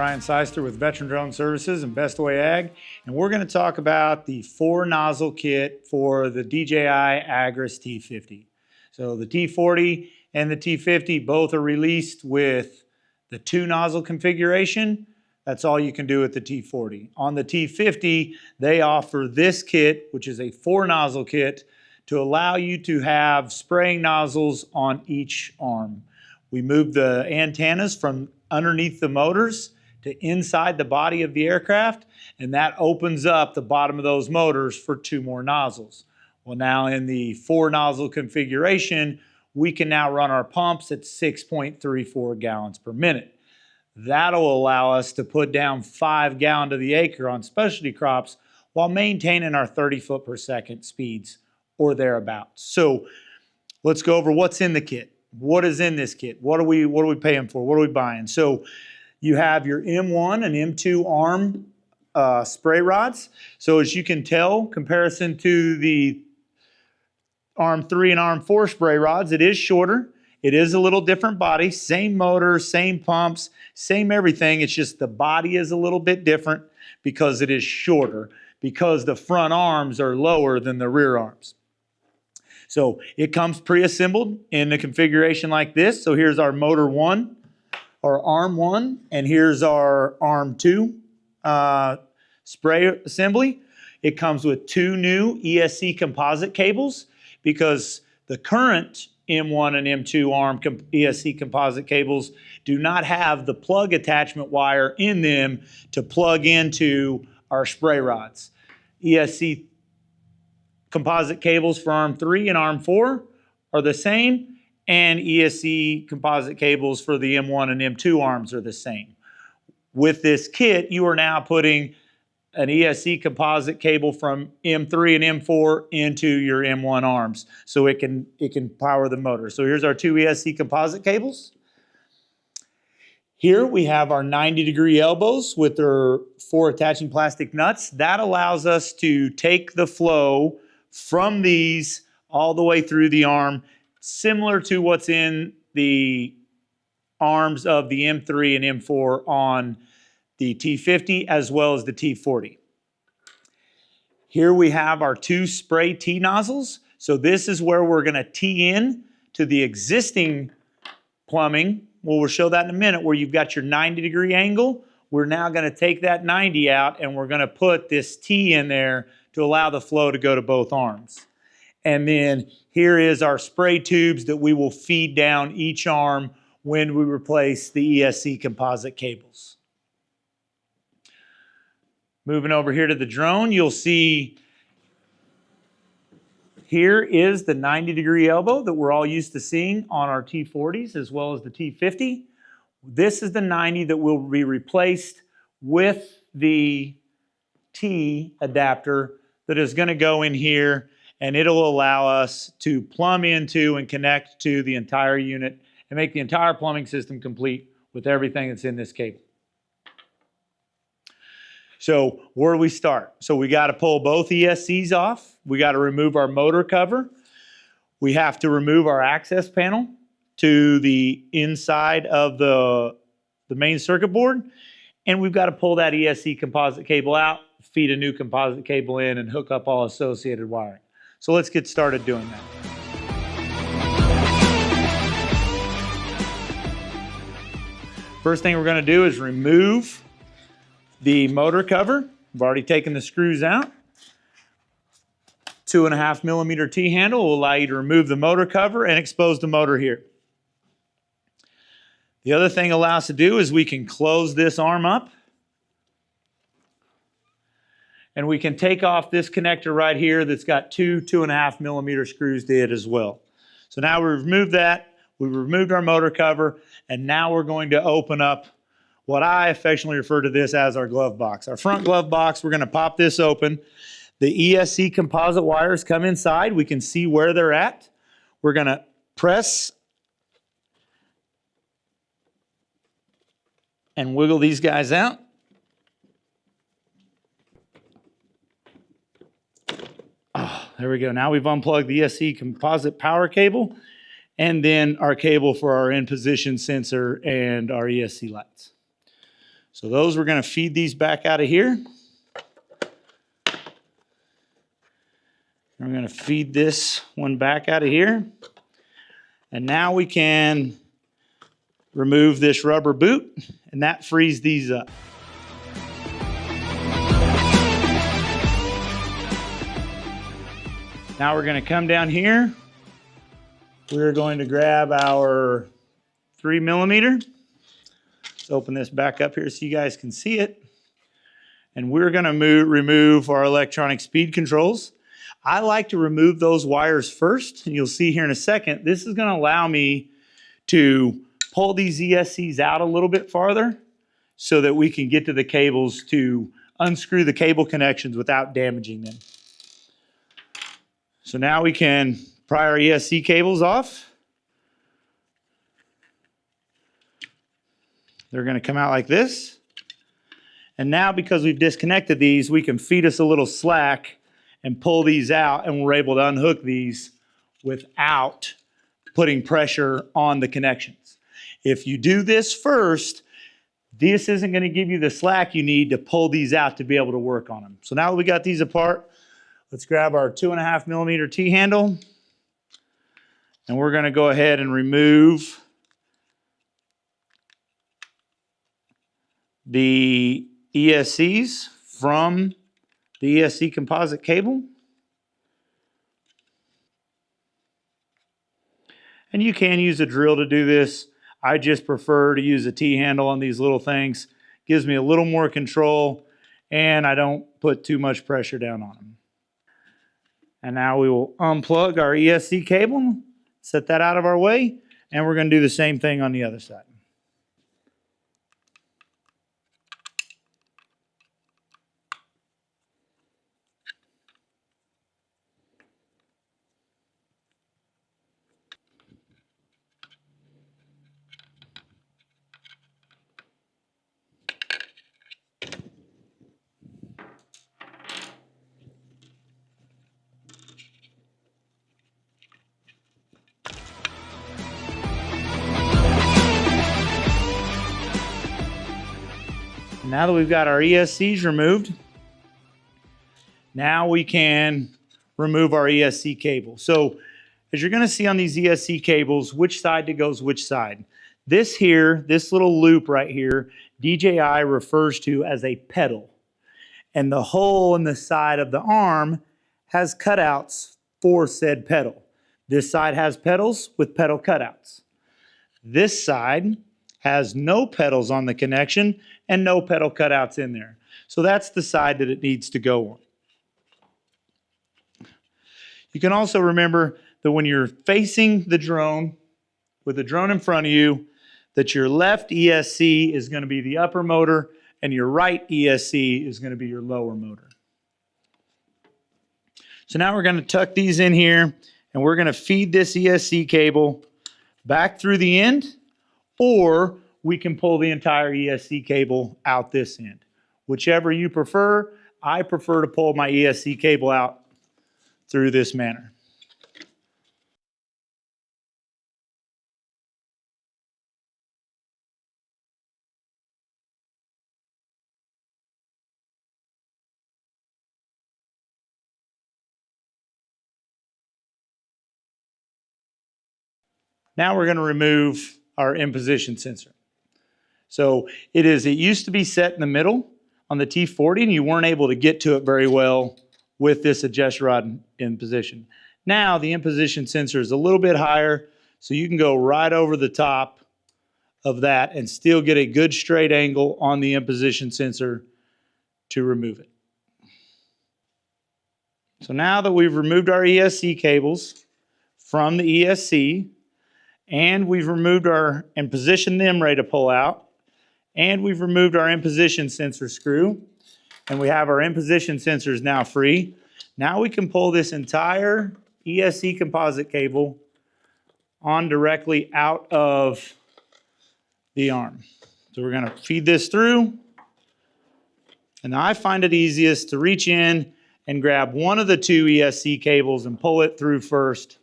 Ryan Seister with Veteran Drone Services and BestwayAg, and we're going to talk about the 4-nozzle kit for the DJI Agras T50. So the T40 and the T50 both are released with the 2-nozzle configuration. That's all you can do with the T40. On the T50, they offer this kit, which is a 4-nozzle kit, to allow you to have spraying nozzles on each arm. We moved the antennas from underneath the motors to inside the body of the aircraft, and that opens up the bottom of those motors for 2 more nozzles. Well, now in the 4-nozzle configuration, we can now run our pumps at 6.34 gallons per minute. That'll allow us to put down 5 gallons to the acre on specialty crops while maintaining our 30 foot per second speeds or thereabouts. So let's go over what's in the kit. What is in this kit? What are we paying for? What are we buying? So you have your M1 and M2 arm spray rods. So as you can tell, comparison to the Arm 3 and Arm 4 spray rods, it is shorter. It is a little different body, same motor, same pumps, same everything. It's just the body is a little bit different because it is shorter, because the front arms are lower than the rear arms. So it comes pre-assembled in a configuration like this. So here's our motor 1, or arm 1, and here's our arm 2 spray assembly. It comes with 2 new ESC composite cables, because the current M1 and M2 arm ESC composite cables do not have the plug attachment wire in them to plug into our spray rods. ESC composite cables for Arm 3 and Arm 4 are the same, and ESC composite cables for the M1 and M2 arms are the same. With this kit, you are now putting an ESC composite cable from M3 and M4 into your M1 arms, so it can power the motor. So here's our 2 ESC composite cables. Here we have our 90-degree elbows with their 4 attaching plastic nuts. That allows us to take the flow from these all the way through the arm, similar to what's in the arms of the M3 and M4 on the T50 as well as the T40. Here we have our 2 spray T nozzles. So this is where we're going to tee in to the existing plumbing. Well, we'll show that in a minute, where you've got your 90-degree angle. We're now going to take that 90 out, and we're going to put this T in there to allow the flow to go to both arms. And then here is our spray tubes that we will feed down each arm when we replace the ESC composite cables. Moving over here to the drone, you'll see here is the 90-degree elbow that we're all used to seeing on our T40s as well as the T50. This is the 90 that will be replaced with the T adapter that is going to go in here, and it'll allow us to plumb into and connect to the entire unit and make the entire plumbing system complete with everything that's in this cable. So where do we start? So we got to pull both ESCs off. We got to remove our motor cover. We have to remove our access panel to the inside of the main circuit board. And we've got to pull that ESC composite cable out, feed a new composite cable in, and hook up all associated wiring. So let's get started doing that. First thing we're going to do is remove the motor cover. We've already taken the screws out. 2.5 millimeter T-handle will allow you to remove the motor cover and expose the motor here. The other thing it allows us to do is we can close this arm up, and we can take off this connector right here that's got 2.5 millimeter screws to it as well. So now we've removed that, we've removed our motor cover, and now we're going to open up what I affectionately refer to this as our glove box. Our front glove box, we're going to pop this open. The ESC composite wires come inside. We can see where they're at. We're going to press and wiggle these guys out. Oh, there we go. Now we've unplugged the ESC composite power cable and then our cable for our in-position sensor and our ESC lights. So those, we're going to feed these back out of here. We're going to feed this one back out of here. And now we can remove this rubber boot, and that frees these up. Now we're going to come down here. We're going to grab our 3mm. Let's open this back up here so you guys can see it. And we're going to remove our electronic speed controls. I like to remove those wires first, and you'll see here in a second, this is going to allow me to pull these ESCs out a little bit farther so that we can get to the cables to unscrew the cable connections without damaging them. So now we can pry our ESC cables off. They're going to come out like this. And now, because we've disconnected these, we can feed us a little slack and pull these out, and we're able to unhook these without putting pressure on the connections. If you do this first, this isn't going to give you the slack you need to pull these out to be able to work on them. So now that we got these apart, let's grab our 2.5mm T-handle, and we're going to go ahead and remove the ESCs from the ESC composite cable. And you can use a drill to do this. I just prefer to use a T-handle on these little things. Gives me a little more control, and I don't put too much pressure down on them. And now we will unplug our ESC cable, set that out of our way, and we're going to do the same thing on the other side. Now that we've got our ESCs removed, now we can remove our ESC cable. So as you're going to see on these ESC cables, which side goes which side. This here, this little loop right here, DJI refers to as a pedal. And the hole in the side of the arm has cutouts for said pedal. This side has pedals with pedal cutouts. This side has no pedals on the connection and no pedal cutouts in there. So that's the side that it needs to go on. You can also remember that when you're facing the drone, with the drone in front of you, that your left ESC is going to be the upper motor and your right ESC is going to be your lower motor. So now we're going to tuck these in here, and we're going to feed this ESC cable back through the end, or we can pull the entire ESC cable out this end. Whichever you prefer. I prefer to pull my ESC cable out through this manner. Now we're going to remove our in-position sensor. So it used to be set in the middle on the T40, and you weren't able to get to it very well with this adjust rod in position. Now the in-position sensor is a little bit higher, so you can go right over the top of that and still get a good straight angle on the in-position sensor to remove it. So now that we've removed our ESC cables from the ESC, and we've removed and positioned them ready to pull out, and we've removed our in-position sensor screw, and we have our in-position sensors now free. Now we can pull this entire ESC composite cable on directly out of the arm. So we're going to feed this through, and now I find it easiest to reach in and grab one of the two ESC cables and pull it through first,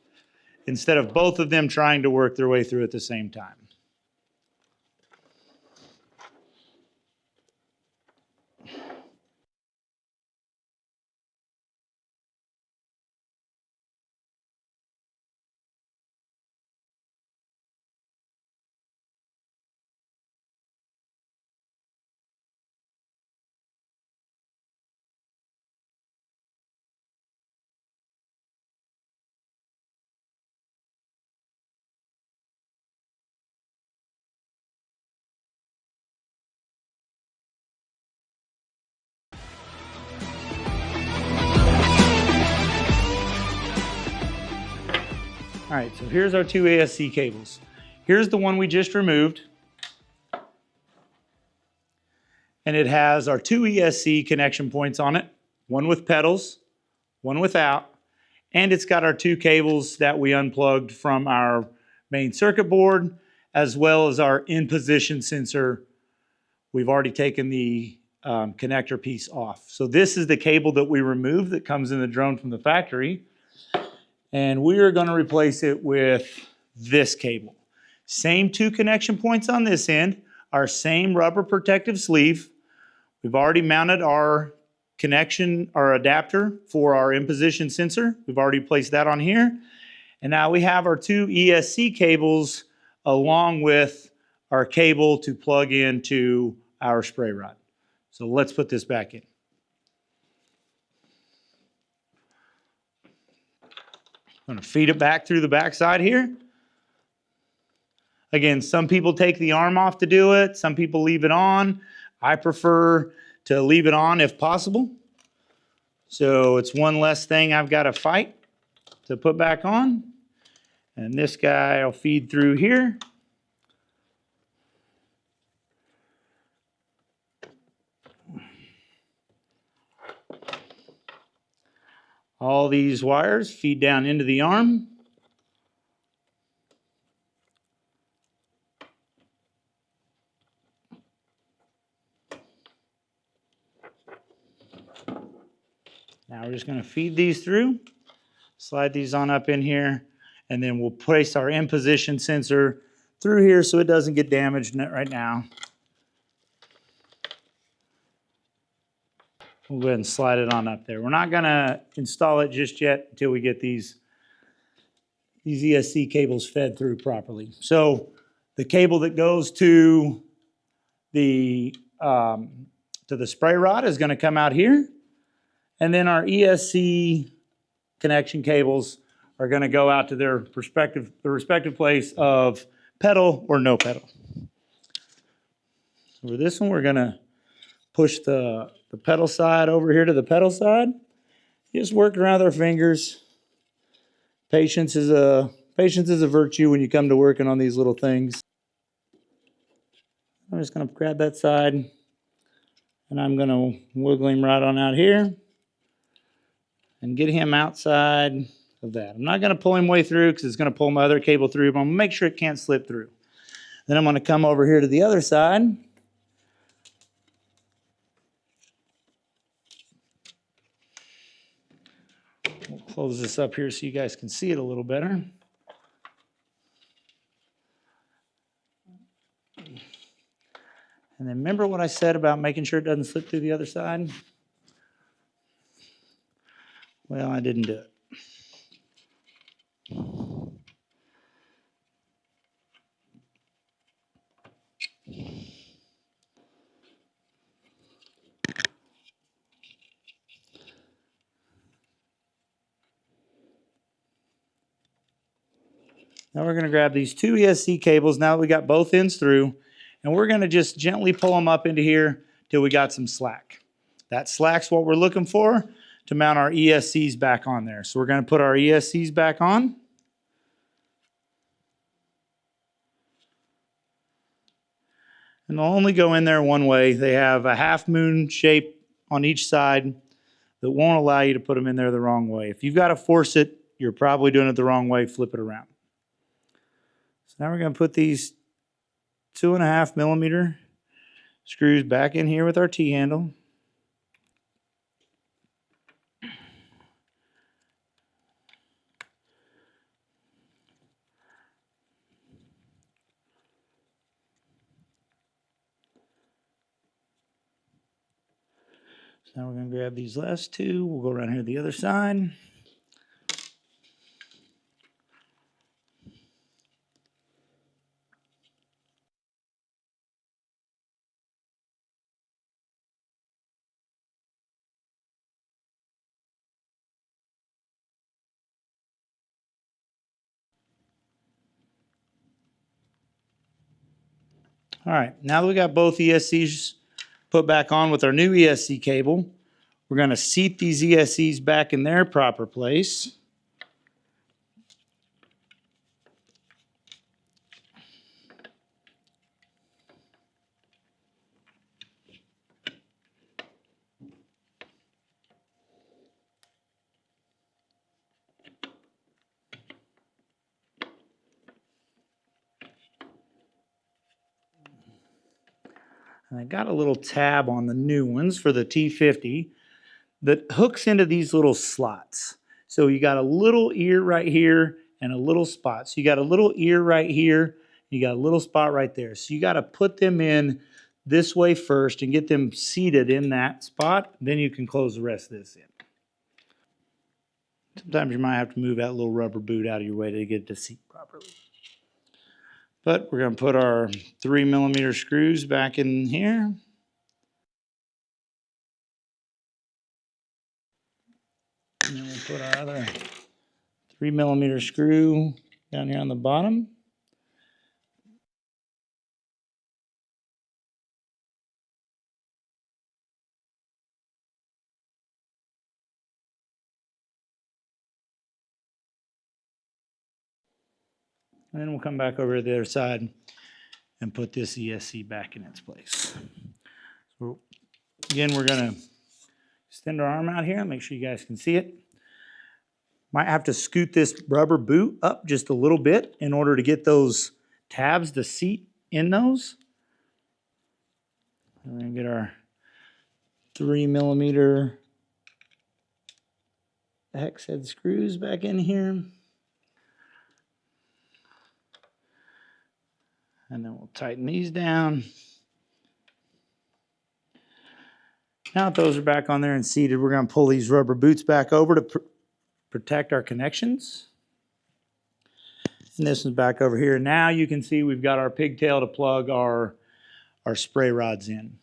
instead of both of them trying to work their way through at the same time. All right, so here's our two ASC cables. Here's the one we just removed. And it has our two ESC connection points on it, one with pedals, one without, and it's got our two cables that we unplugged from our main circuit board, as well as our in-position sensor. We've already taken the connector piece off. So this is the cable that we removed that comes in the drone from the factory, and we are going to replace it with this cable. Same two connection points on this end, our same rubber protective sleeve. We've already mounted our connection, our adapter for our in-position sensor. We've already placed that on here. And now we have our two ESC cables along with our cable to plug into our spray rod. So let's put this back in. I'm going to feed it back through the backside here. Again, some people take the arm off to do it. Some people leave it on. I prefer to leave it on if possible. So it's one less thing I've got to fight to put back on. And this guy will feed through here. All these wires feed down into the arm. Now we're just going to feed these through, slide these on up in here, and then we'll place our in-position sensor through here so it doesn't get damaged right now. We'll go ahead and slide it on up there. We're not going to install it just yet until we get these ESC cables fed through properly. So the cable that goes to the spray rod is going to come out here. And then our ESC connection cables are going to go out to their respective place of pedal or no pedal. So for this one, we're going to push the pedal side over here to the pedal side. Just work around our fingers. Patience is a virtue when you come to working on these little things. I'm just going to grab that side, and I'm going to wiggle him right on out here and get him outside of that. I'm not going to pull him way through because it's going to pull my other cable through, but I'm going to make sure it can't slip through. Then I'm going to come over here to the other side. We'll close this up here so you guys can see it a little better. And then remember what I said about making sure it doesn't slip through the other side? Well, I didn't do it. Now we're going to grab these two ESC cables now that we got both ends through, and we're going to just gently pull them up into here till we got some slack. That slack's what we're looking for to mount our ESCs back on there. So we're going to put our ESCs back on. And they'll only go in there one way. They have a half moon shape on each side that won't allow you to put them in there the wrong way. If you've got to force it, you're probably doing it the wrong way. Flip it around. So now we're going to put these 2.5 millimeter screws back in here with our T-handle. Now we're going to grab these last two. We'll go around here to the other side. All right, now that we got both ESCs put back on with our new ESC cable, we're going to seat these ESCs back in their proper place. And I got a little tab on the new ones for the T50 that hooks into these little slots. So you got a little ear right here and a little spot. So you got a little ear right here, you got a little spot right there. So you got to put them in this way first and get them seated in that spot. Then you can close the rest of this in. Sometimes you might have to move that little rubber boot out of your way to get it to seat properly. But we're going to put our 3mm screws back in here. And then we'll put our other 3mm screw down here on the bottom. And then we'll come back over to the other side and put this ESC back in its place. So again, we're going to extend our arm out here, make sure you guys can see it. Might have to scoot this rubber boot up just a little bit in order to get those tabs to seat in those. And we're going to get our 3mm hex head screws back in here. And then we'll tighten these down. Now that those are back on there and seated, we're going to pull these rubber boots back over to protect our connections. And this one's back over here. Now you can see we've got our pigtail to plug our spray rods in.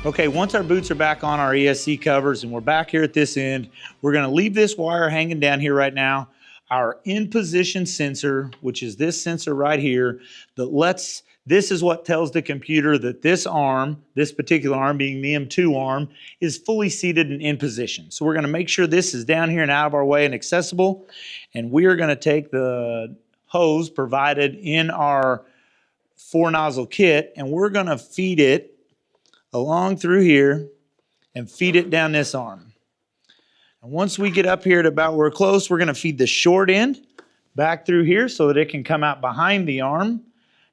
Okay, once our boots are back on our ESC covers and we're back here at this end, we're going to leave this wire hanging down here right now. Our in position sensor, which is this sensor right here, this is what tells the computer that this arm, this particular arm being the M2 arm, is fully seated and in position. So we're going to make sure this is down here and out of our way and accessible. And we are going to take the hose provided in our 4-nozzle kit and we're going to feed it along through here and feed it down this arm. And once we get up here to about where we're close, we're going to feed the short end back through here so that it can come out behind the arm.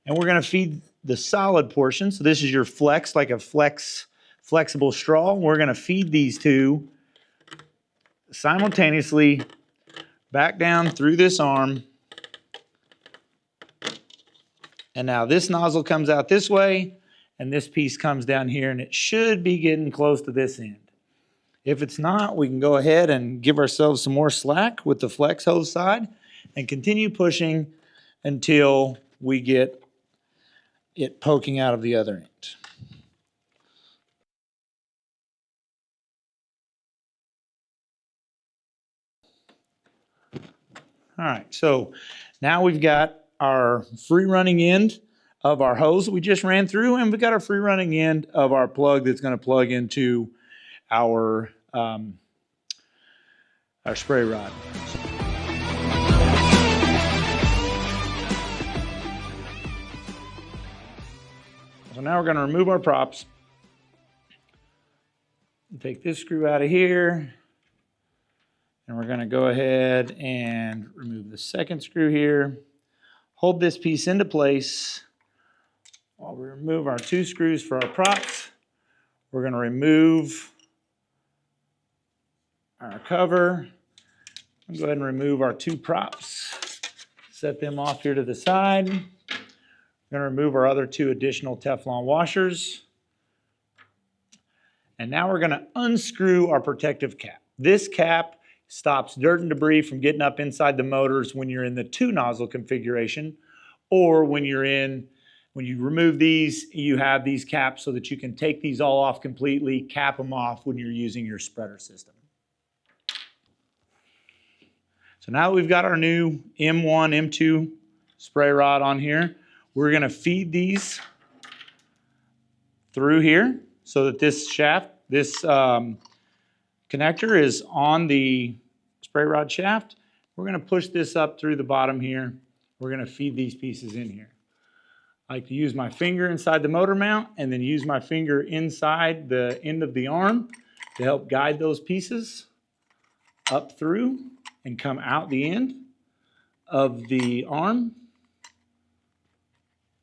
And we're going to feed the solid portion. So this is your flex, like a flexible straw. We're going to feed these two simultaneously back down through this arm. And now this nozzle comes out this way. And this piece comes down here and it should be getting close to this end. If it's not, we can go ahead and give ourselves some more slack with the flex hose side and continue pushing until we get it poking out of the other end. All right, so now we've got our free running end of our hose that we just ran through, and we've got our free running end of our plug that's going to plug into our spray rod. So now we're going to remove our props. Take this screw out of here, and we're going to go ahead and remove the second screw here. Hold this piece into place. While we remove our 2 screws for our props, we're going to remove our cover. Go ahead and remove our 2 props. Set them off here to the side. We're going to remove our other 2 additional Teflon washers. And now we're going to unscrew our protective cap. This cap stops dirt and debris from getting up inside the motors when you're in the 2-nozzle configuration, or when you remove these, you have these caps so that you can take these all off completely, cap them off when you're using your spreader system. So now that we've got our new M1, M2 spray rod on here, we're going to feed these through here so that this shaft, this connector is on the spray rod shaft. We're going to push this up through the bottom here. We're going to feed these pieces in here. I like to use my finger inside the motor mount and then use my finger inside the end of the arm to help guide those pieces up through and come out the end. of the arm.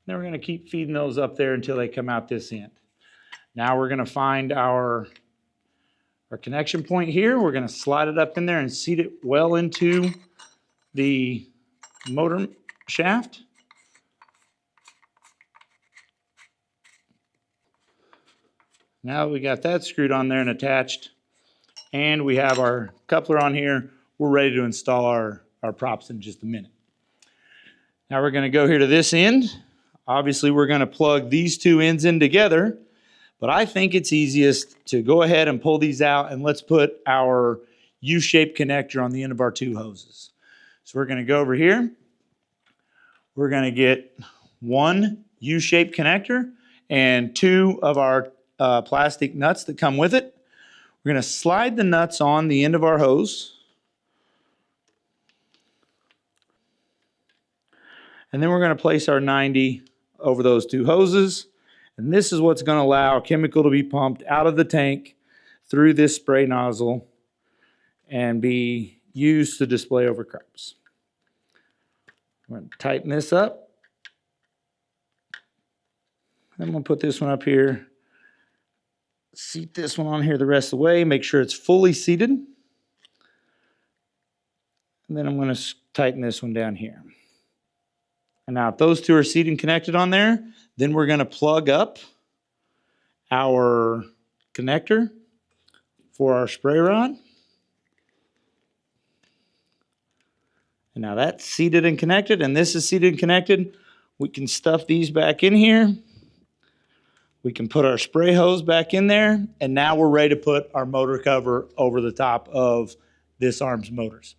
Then we're going to keep feeding those up there until they come out this end. Now we're going to find our connection point here. We're going to slide it up in there and seat it well into the motor shaft. Now that we got that screwed on there and attached, and we have our coupler on here, we're ready to install our props in just a minute. Now we're going to go here to this end. Obviously, we're going to plug these two ends in together, but I think it's easiest to go ahead and pull these out, and let's put our U-shaped connector on the end of our two hoses. So we're going to go over here. We're going to get one U-shaped connector and two of our plastic nuts that come with it. We're going to slide the nuts on the end of our hose. And then we're going to place our 90 over those two hoses. And this is what's going to allow chemical to be pumped out of the tank through this spray nozzle and be used to display over crops. I'm going to tighten this up. I'm going to put this one up here. Seat this one on here the rest of the way. Make sure it's fully seated. And then I'm going to tighten this one down here. And now if those two are seated and connected on there, then we're going to plug up our connector for our spray rod. And now that's seated and connected, and this is seated and connected. We can stuff these back in here. We can put our spray hose back in there, and now we're ready to put our motor cover over the top of this arm's motors.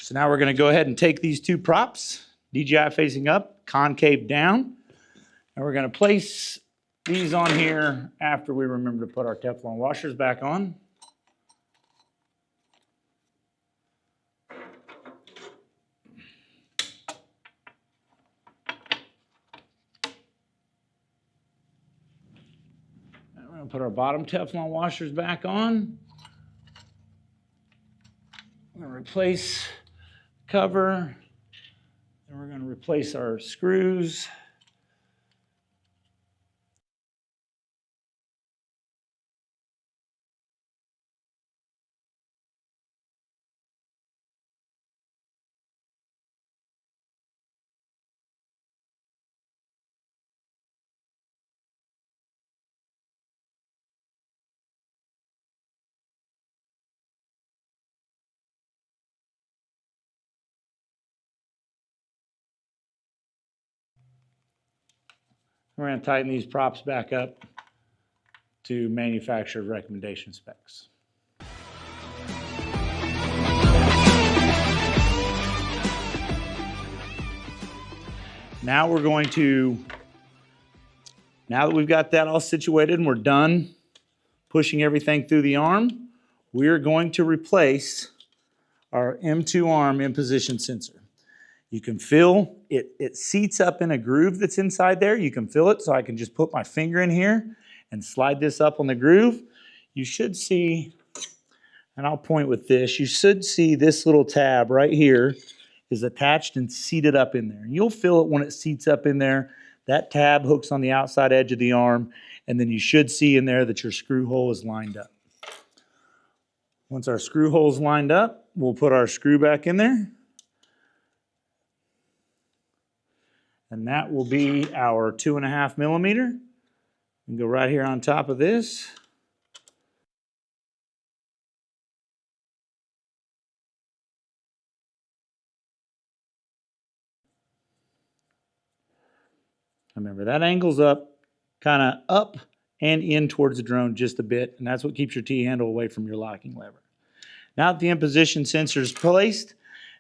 So now we're going to go ahead and take these two props, DJI facing up, concave down, and we're going to place these on here after we remember to put our Teflon washers back on. We're going to put our bottom Teflon washers back on. We're going to replace the cover. Then we're going to replace our screws. We're going to tighten these props back up to manufacturer recommendation specs. Now we're going to, now that we've got that all situated and we're done pushing everything through the arm, we're going to replace our M2 arm in position sensor. You can feel it, it seats up in a groove that's inside there. You can feel it, so I can just put my finger in here and slide this up on the groove. You should see, and I'll point with this, you should see this little tab right here is attached and seated up in there. And you'll feel it when it seats up in there. That tab hooks on the outside edge of the arm, and then you should see in there that your screw hole is lined up. Once our screw hole is lined up, we'll put our screw back in there. And that will be our 2.5 millimeter. And go right here on top of this. Remember, that angle's up, kind of up and in towards the drone just a bit, and that's what keeps your T-handle away from your locking lever. Now that the in-position sensor is placed,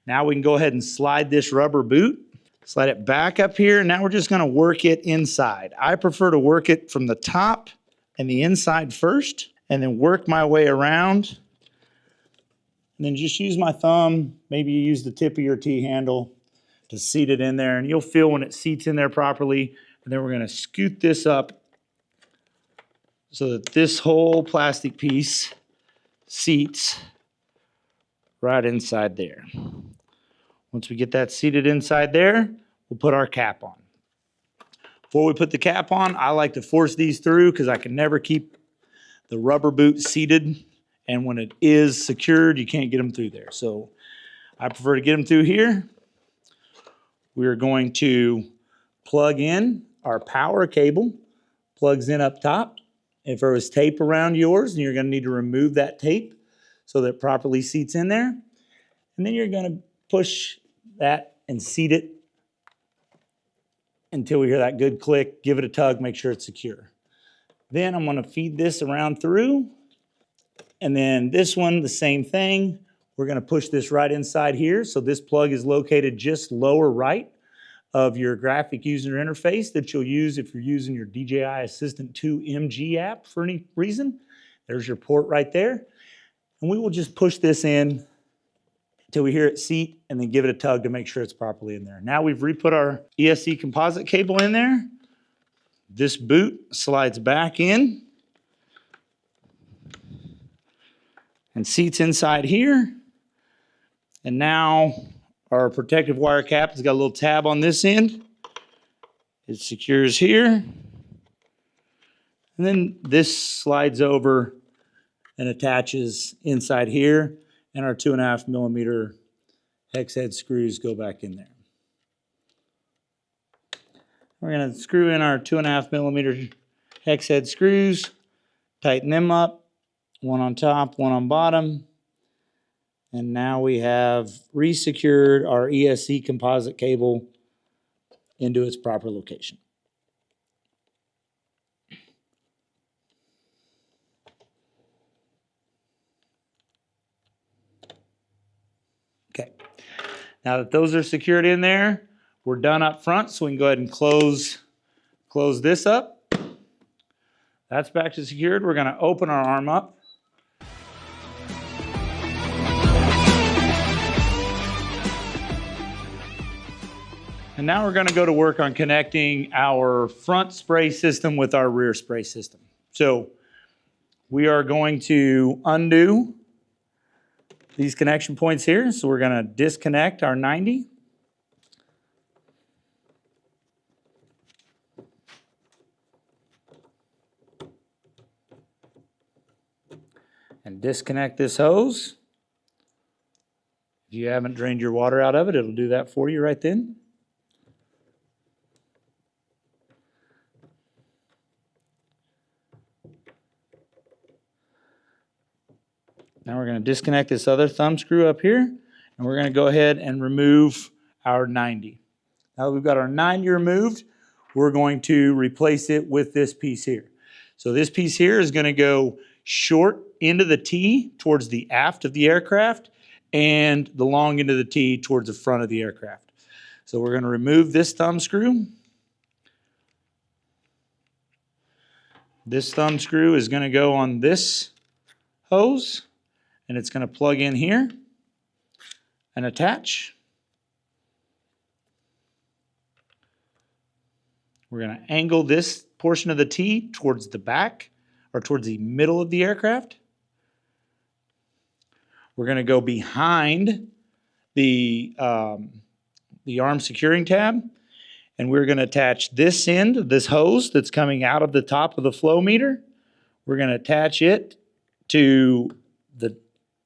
now we can go ahead and slide this rubber boot. Slide it back up here, and now we're just going to work it inside. I prefer to work it from the top and the inside first, and then work my way around. And then just use my thumb, maybe you use the tip of your T-handle to seat it in there, and you'll feel when it seats in there properly. And then we're going to scoot this up so that this whole plastic piece seats right inside there. Once we get that seated inside there, we'll put our cap on. Before we put the cap on, I like to force these through because I can never keep the rubber boot seated, and when it is secured, you can't get them through there. So I prefer to get them through here. We are going to plug in our power cable, plugs in up top. If there was tape around yours, then you're going to need to remove that tape so that it properly seats in there. And then you're going to push that and seat it until we hear that good click, give it a tug, make sure it's secure. Then I'm going to feed this around through, and then this one, the same thing. We're going to push this right inside here. So this plug is located just lower right of your graphic user interface that you'll use if you're using your DJI Assistant 2 MG app for any reason. There's your port right there. And we will just push this in until we hear it seat, and then give it a tug to make sure it's properly in there. Now we've re-put our ESC composite cable in there. This boot slides back in and seats inside here. And now our protective wire cap has got a little tab on this end. It secures here. And then this slides over and attaches inside here. And our 2.5mm hex head screws go back in there. We're going to screw in our 2.5mm hex head screws, tighten them up, one on top, one on bottom. And now we have re-secured our ESC composite cable into its proper location. Okay, now that those are secured in there, we're done up front, so we can go ahead and close this up. That's back to secured. We're going to open our arm up. And now we're going to go to work on connecting our front spray system with our rear spray system. So we are going to undo these connection points here. So we're going to disconnect our 90. And disconnect this hose. If you haven't drained your water out of it, it'll do that for you right then. Now we're going to disconnect this other thumb screw up here, and we're going to go ahead and remove our 90. Now that we've got our 90 removed, we're going to replace it with this piece here. So this piece here is going to go short end of the T towards the aft of the aircraft and the long end of the T towards the front of the aircraft. So we're going to remove this thumb screw. This thumb screw is going to go on this hose, and it's going to plug in here and attach. We're going to angle this portion of the T towards the back or towards the middle of the aircraft. We're going to go behind the arm securing tab, and we're going to attach this end, this hose that's coming out of the top of the flow meter. We're going to attach it to the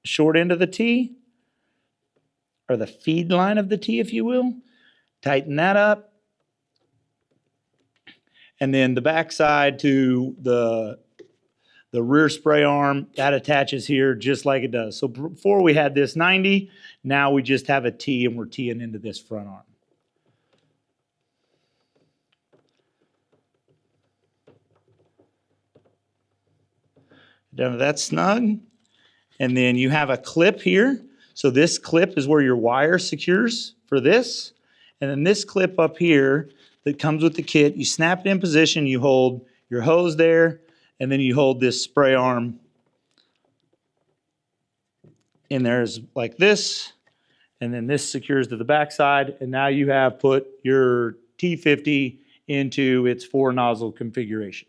short end of the T, or the feed line of the T, if you will. Tighten that up. And then the back side to the rear spray arm, that attaches here just like it does. So before we had this 90, now we just have a T and we're teeing into this front arm. Done with that snug. And then you have a clip here. So this clip is where your wire secures for this. And then this clip up here that comes with the kit, you snap it in position, you hold your hose there, and then you hold this spray arm in there like this. And then this secures to the backside. And now you have put your T50 into its 4-nozzle configuration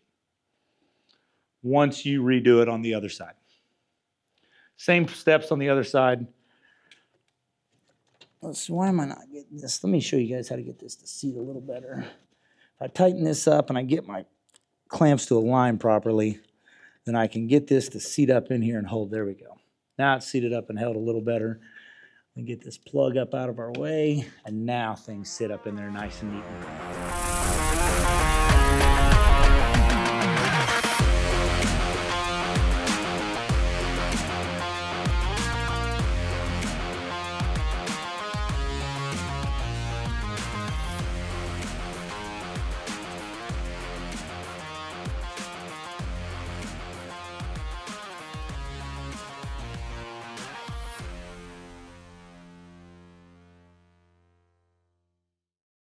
once you redo it on the other side. Same steps on the other side. let's see, why am I not getting this? Let me show you guys how to get this to seat a little better. If I tighten this up and I get my clamps to align properly, then I can get this to seat up in here and hold. There we go. Now it's seated up and held a little better. And get this plug up out of our way, and now things sit up in there nice and neat.